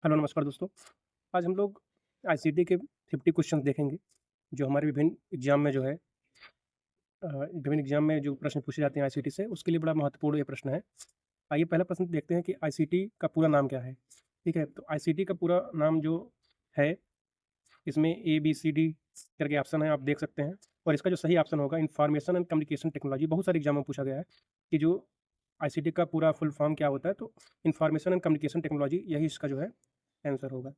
Hello नमस्कार दोस्तों। आज हम लोग आईसीटी के 50 क्वेश्चंस देखेंगे, जो हमारे विभिन्न एग्ज़ाम में जो है विभिन्न एग्ज़ाम में जो प्रश्न पूछे जाते हैं आईसीटी से, उसके लिए बड़ा महत्वपूर्ण ये प्रश्न है। आइए पहला प्रश्न देखते हैं कि आईसीटी का पूरा नाम क्या है? ठीक है, तो आईसीटी का पूरा नाम जो है, इसमें ए, बी, सी, डी करके ऑप्शन है, आप देख सकते हैं। और इसका जो सही ऑप्शन होगा इन्फॉर्मेशन एंड कम्युनिकेशन टेक्नोलॉजी। बहुत सारे एग्ज़ाम में पूछा गया है कि जो आईसीटी का पूरा फुल फॉर्म क्या होता है, तो इन्फॉर्मेशन एंड कम्युनिकेशन टेक्नोलॉजी यही इसका जो है आंसर होगा।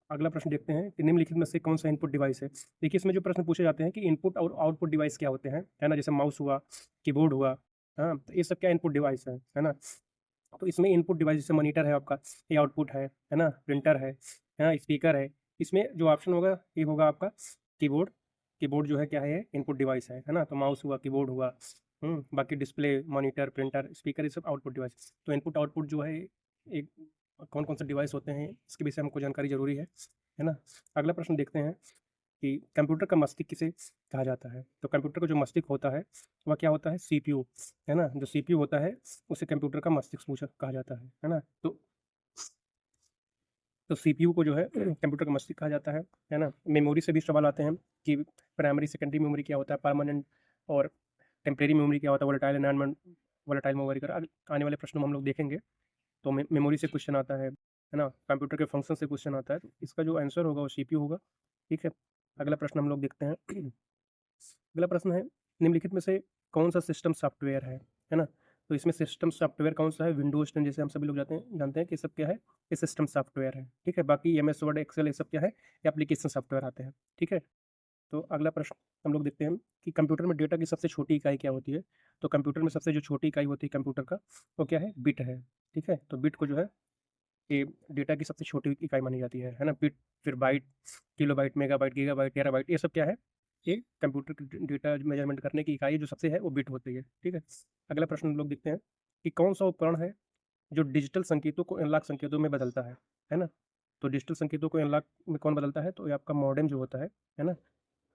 अगला प्रश्न देखते हैं कि निम्नलिखित में से कौन-सा इनपुट डिवाइस है? देखिए, इसमें जो प्रश्न पूछे जाते हैं कि इनपुट और आउटपुट डिवाइस क्या होते हैं, है ना? जैसे माउस हुआ, कीबोर्ड हुआ, हाँ? तो ये सब क्या इनपुट डिवाइस है ना? तो इसमें इनपुट डिवाइस जैसे मॉनिटर है आपका, ये आउटपुट है ना? प्रिंटर है ना? स्पीकर है। इसमें जो ऑप्शन होगा, ये होगा आपका कीबोर्ड। कीबोर्ड जो है क्या है? इनपुट डिवाइस है ना? तो माउस हुआ, कीबोर्ड हुआ, बाकी डिस्प्ले, मॉनिटर, प्रिंटर, स्पीकर ये सब आउटपुट डिवाइस। तो इनपुट आउटपुट जो है, एक कौन-कौन से डिवाइस होते हैं, इसके विषय में हमको जानकारी ज़रूरी है ना? अगला प्रश्न देखते हैं कि कंप्यूटर का मस्तिष्क किसे कहा जाता है? तो कंप्यूटर का जो मस्तिष्क होता है, वह क्या होता है? सीपीयू, है ना? जो सीपीयू होता है, उसे कंप्यूटर का मस्तिष्क पूछा कहा जाता है ना? तो सीपीयू को जो है कंप्यूटर का मस्तिष्क कहा जाता है ना? मेमोरी से भी सवाल आते हैं कि प्राइमरी, सेकेंडरी मेमोरी क्या होता है? परमानेंट और टेम्परेरी मेमोरी क्या होता है? वोलेटाइल मेमोरी का आने वाले प्रश्नों में हम लोग देखेंगे। तो मेमोरी से क्वेश्चन आता है ना? कंप्यूटर के फंक्शन से क्वेश्चन आता है, तो इसका जो आंसर होगा वो सीपीयू होगा, ठीक है? अगला प्रश्न हम लोग देखते हैं। अगला प्रश्न है, निम्नलिखित में से कौन-सा सिस्टम सॉफ्टवेयर है ना? तो इसमें सिस्टम सॉफ्टवेयर कौन-सा है? विंडोज़ 10 जैसे हम सभी लोग जानते हैं कि ये सब क्या है? ये सिस्टम सॉफ्टवेयर है, ठीक है? बाकी एमएस वर्ड, एक्सेल ये सब क्या है? ये एप्लीकेशन सॉफ्टवेयर आते हैं, ठीक है? तो अगला प्रश्न हम लोग देखते हैं कि कंप्यूटर में डेटा की सबसे छोटी इकाई क्या होती है? तो कंप्यूटर में सबसे जो छोटी इकाई होती है कंप्यूटर का, वो क्या है? बिट है, ठीक है? तो बिट को जो है, ये डेटा की सबसे छोटी इकाई मानी जाती है ना? बिट, फिर byte, kilobyte, megabyte, gigabyte, terabyte, ये सब क्या है? ये कंप्यूटर की डेटा मेजरमेंट करने की इकाई जो सबसे है वो बिट होती है, ठीक है? अगला प्रश्न हम लोग देखते हैं कि कौन-सा उपकरण है जो डिजिटल संकेतों को एनालॉग संकेतों में बदलता है ना? तो डिजिटल संकेतों को एनालॉग में कौन बदलता है? तो ये आपका मॉडेम जो होता है ना?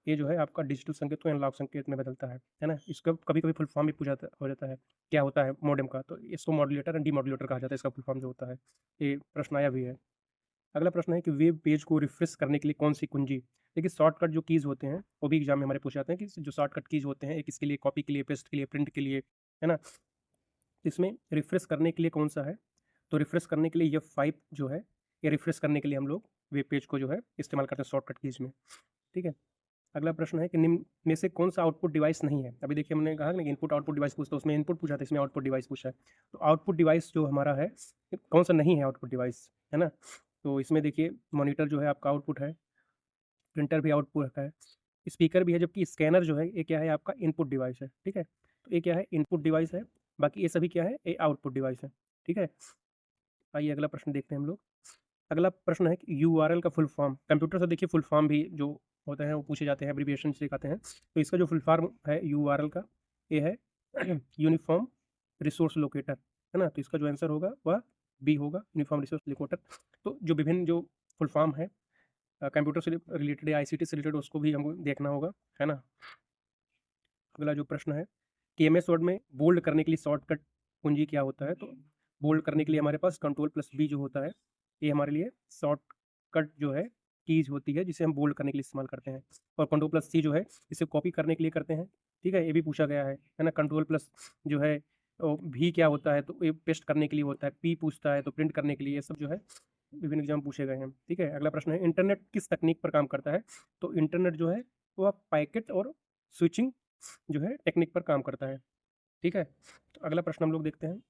ये जो है आपका डिजिटल संकेत को एनालॉग संकेत में बदलता है ना? इसका कभी-कभी फुल फॉर्म भी पूछा जाता हो जाता है, क्या होता है मॉडेम का? तो इसको मॉड्यूलेटर एंड डीमॉड्यूलेटर कहा जाता है, इसका फुल फॉर्म जो होता है। ये प्रश्न आया भी है। अगला प्रश्न है कि वेब पेज को रिफ्रेश करने के लिए कौन-सी कुंजी, देखिए शॉर्टकट जो कीज़ होते हैं, वो भी एग्ज़ाम में हमारे पूछे जाते हैं कि जो शॉर्टकट कीज़ होते हैं, एक इसके लिए कॉपी के लिए, पेस्ट के लिए, प्रिंट के लिए, है ना? इसमें रिफ्रेश करने के लिए कौन-सा है? तो रिफ्रेश करने के लिए F5 जो है, ये रिफ्रेश करने के लिए हम लोग वेब पेज को जो है इस्तेमाल करते हैं शॉर्टकट कीज़ में, ठीक है? अगला प्रश्न है कि निम्न में से कौन-सा आउटपुट डिवाइस नहीं है? अभी देखिए हमने कहा ना कि इनपुट आउटपुट डिवाइस पूछता है, उसमें इनपुट पूछा था, इसमें आउटपुट डिवाइस पूछा है। तो आउटपुट डिवाइस जो हमारा है, कौन-सा नहीं है आउटपुट डिवाइस, है ना? तो इसमें देखिए मॉनिटर जो है आपका आउटपुट है, प्रिंटर भी आउटपुट है, स्पीकर भी है, जबकि स्कैनर जो है ये क्या है आपका इनपुट डिवाइस है, ठीक है? तो ये क्या है इनपुट डिवाइस है, बाकी ये सभी क्या है ये आउटपुट डिवाइस है, ठीक है? आइए अगला प्रश्न देखते हैं हम लोग। अगला प्रश्न है कि यूआरएल का फुल फॉर्म, कंप्यूटर से देखिए फुल फॉर्म भी जो होते हैं वो पूछे जाते हैं, एब्रिविएशन से दिखाते हैं। तो इसका जो फुल फॉर्म है यूआरएल का, ये है यूनिफ़ॉर्म रिसोर्स लोकेटर, है ना? तो इसका जो आंसर होगा वह बी होगा, यूनिफ़ॉर्म रिसोर्स लोकेटर। तो जो विभिन्न जो फुल फॉर्म है कंप्यूटर से रिलेटेड या आईसीटी से रिलेटेड, उसको भी हमको देखना होगा, है ना? अगला जो प्रश्न है कि एमएस वर्ड में बोल्ड करने के लिए शॉर्टकट कुंजी क्या होता है? तो बोल्ड करने के लिए हमारे पास कंट्रोल प्लस बी जो होता है, ये हमारे लिए शॉर्टकट जो है कीज होती है, जिसे हम बोल्ड करने के लिए इस्तेमाल करते हैं। और कंट्रोल प्लस सी जो है इसे कॉपी करने के लिए करते हैं, ठीक है? ये भी पूछा गया है ना? कंट्रोल प्लस जो है भी क्या होता है? तो ये पेस्ट करने के लिए होता है, पी पूछता है तो प्रिंट करने के लिए, ये सब जो है विभिन्न एग्जाम पूछे गए हैं, ठीक है? अगला प्रश्न है इंटरनेट किस तकनीक पर काम करता है? तो इंटरनेट जो है वह पैकेट और स्विचिंग जो है टेक्निक पर काम करता है, ठीक है? तो अगला प्रश्न हम लोग देखते हैं।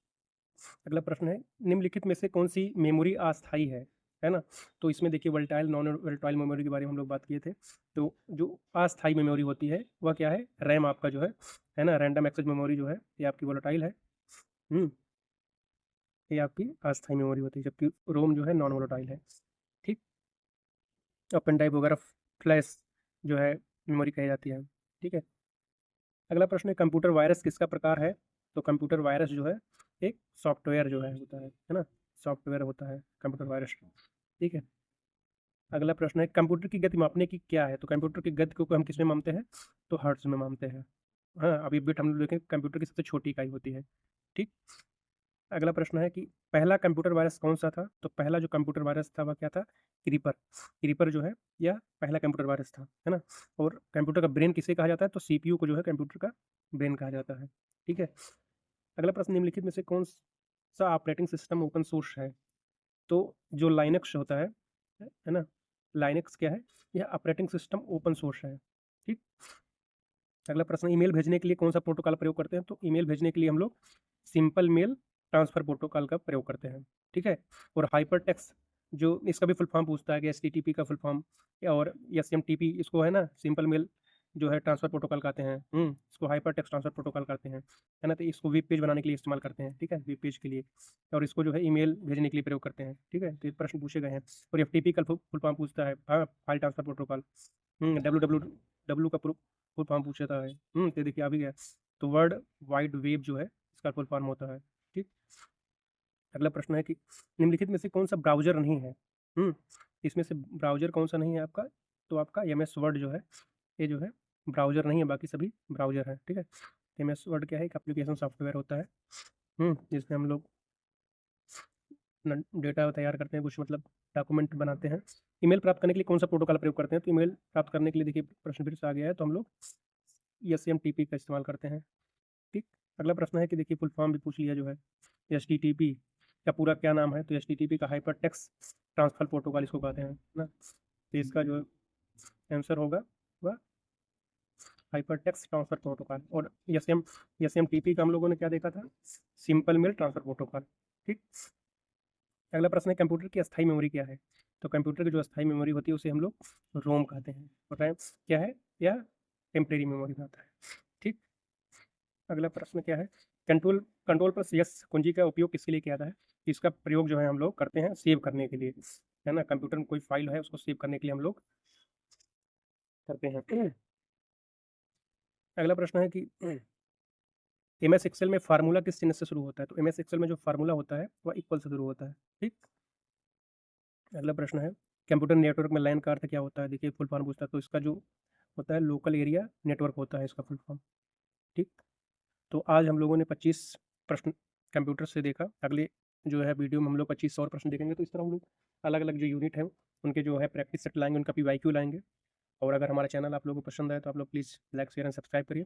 अगला प्रश्न है निम्नलिखित में से कौन-सी मेमोरी अस्थायी है ना? तो इसमें देखिए वोलेटाइल, नॉन वोलेटाइल मेमोरी के बारे में हम लोग बात किए थे। तो जो अस्थायी मेमोरी होती है वह क्या है? रैम आपका जो है ना? रैंडम एक्सेस मेमोरी जो है ये आपकी वोलेटाइल है। हुँ, ये आपकी अस्थायी मेमोरी होती है, जबकि रोम जो है नॉन वोलेटाइल है, ठीक? और पेन ड्राइव वगैरह फ्लैश जो है मेमोरी कही जाती है, ठीक है? अगला प्रश्न है कंप्यूटर वायरस किसका प्रकार है? तो कंप्यूटर वायरस जो है एक सॉफ्टवेयर जो है होता है ना? सॉफ्टवेयर होता है कंप्यूटर वायरस, ठीक है? अगला प्रश्न है कंप्यूटर की गति मापने की क्या है? तो कंप्यूटर की गति को हम किसमें मापते हैं? तो हर्ट्ज़ में मापते हैं। हाँ, अभी बिट हम लोग देखें कंप्यूटर की सबसे छोटी इकाई होती है, ठीक? अगला प्रश्न है कि पहला कंप्यूटर वायरस कौन-सा था? तो पहला जो कंप्यूटर वायरस था वह क्या था? क्रीपर। क्रीपर जो है यह पहला कंप्यूटर वायरस था, है ना? और कंप्यूटर का ब्रेन किसे कहा जाता है? तो सीपीयू को जो है कंप्यूटर का ब्रेन कहा जाता है, ठीक है? अगला प्रश्न निम्नलिखित में से कौन-सा ऑपरेटिंग सिस्टम ओपन सोर्स है? तो जो लाइनक्स होता है ना? लाइनक्स क्या है? यह ऑपरेटिंग सिस्टम ओपन सोर्स है, ठीक? अगला प्रश्न ईमेल भेजने के लिए कौन-सा प्रोटोकॉल प्रयोग करते हैं? तो ईमेल भेजने के लिए हम लोग सिंपल मेल ट्रांसफर प्रोटोकॉल का प्रयोग करते हैं, ठीक है? और हाइपरटेक्स्ट जो इसका भी फुल फॉर्म पूछता है कि एचटीटीपी का फुल फॉर्म और एसएमटीपी इसको है ना सिंपल मेल जो है ट्रांसफर प्रोटोकॉल कहते हैं। इसको हाइपरटेक्स्ट ट्रांसफर प्रोटोकॉल कहते हैं, है ना? तो इसको वेब पेज बनाने के लिए इस्तेमाल करते हैं, ठीक है? वेब पेज के लिए और इसको जो है ईमेल भेजने के लिए प्रयोग करते हैं, ठीक है? तो ये प्रश्न पूछे गए हैं और एफटीपी का फुल फॉर्म पूछता है, हाँ, फाइल ट्रांसफर प्रोटोकॉल। डब्ल्यू का फुल फॉर्म पूछता है। तो देखिए आ भी गया। तो वर्ल्ड वाइड वेब जो है इसका फुल फॉर्म होता है, ठीक। अगला प्रश्न है कि निम्नलिखित में से कौन सा ब्राउजर नहीं है? इसमें से ब्राउजर कौन सा नहीं है आपका? तो आपका एम एस वर्ड जो है ये जो है ब्राउजर नहीं है, बाकी सभी ब्राउजर है, ठीक है। एम एस वर्ड क्या है? एक एप्लीकेशन सॉफ्टवेयर होता है जिसमें हम लोग डेटा तैयार करते हैं, कुछ मतलब डॉक्यूमेंट बनाते हैं। ईमेल प्राप्त करने के लिए कौन सा प्रोटोकॉल प्रयोग करते हैं? तो ईमेल प्राप्त करने के लिए देखिए प्रश्न फिर से आ गया है, तो हम लोग एसएमटीपी का इस्तेमाल करते हैं, ठीक। अगला प्रश्न है कि देखिए फुल फॉर्म भी पूछ लिया जो है एचटीटीपी का पूरा क्या नाम है? तो एचटीटीपी का हाइपर टेक्स्ट ट्रांसफर प्रोटोकॉल इसको कहते हैं ना। तो इसका जो आंसर होगा वह हाइपर टेक्स्ट ट्रांसफर प्रोटोकॉल। और एसएमटीपी का हम लोगों ने क्या देखा था? सिंपल मेल ट्रांसफर प्रोटोकॉल, ठीक। अगला प्रश्न है कंप्यूटर की अस्थायी मेमोरी क्या है? तो कंप्यूटर की जो अस्थायी मेमोरी होती है उसे हम लोग रोम कहते हैं और रैम क्या है? या टेम्परेरी मेमोरी में आता है, ठीक। अगला प्रश्न क्या है? कंट्रोल कंट्रोल प्लस यस कुंजी का उपयोग किसके लिए किया जाता है? इसका प्रयोग जो है हम लोग करते हैं सेव करने के लिए, है ना। कंप्यूटर में कोई फाइल है उसको सेव करने के लिए हम लोग करते हैं। अगला प्रश्न है कि एम एस एक्सेल में फार्मूला किस चिन्ह से शुरू होता है? तो एम एस एक्सेल में जो फार्मूला होता है वह इक्वल से शुरू होता है, ठीक। अगला प्रश्न है कंप्यूटर नेटवर्क में लैन का अर्थ क्या होता है? देखिए फुल फॉर्म पूछता है, तो इसका जो होता है लोकल एरिया नेटवर्क होता है इसका फुल फॉर्म, ठीक। तो आज हम लोगों ने 25 प्रश्न कंप्यूटर से देखा। अगले जो है वीडियो में हम लोग 25 और प्रश्न देखेंगे। तो इस तरह हम लोग अलग अलग जो यूनिट है उनके जो है प्रैक्टिस सेट लाएंगे, उनका PYQ लाएंगे। और अगर हमारा चैनल आप लोगों को पसंद आए तो आप लोग please like share and subscribe करिए।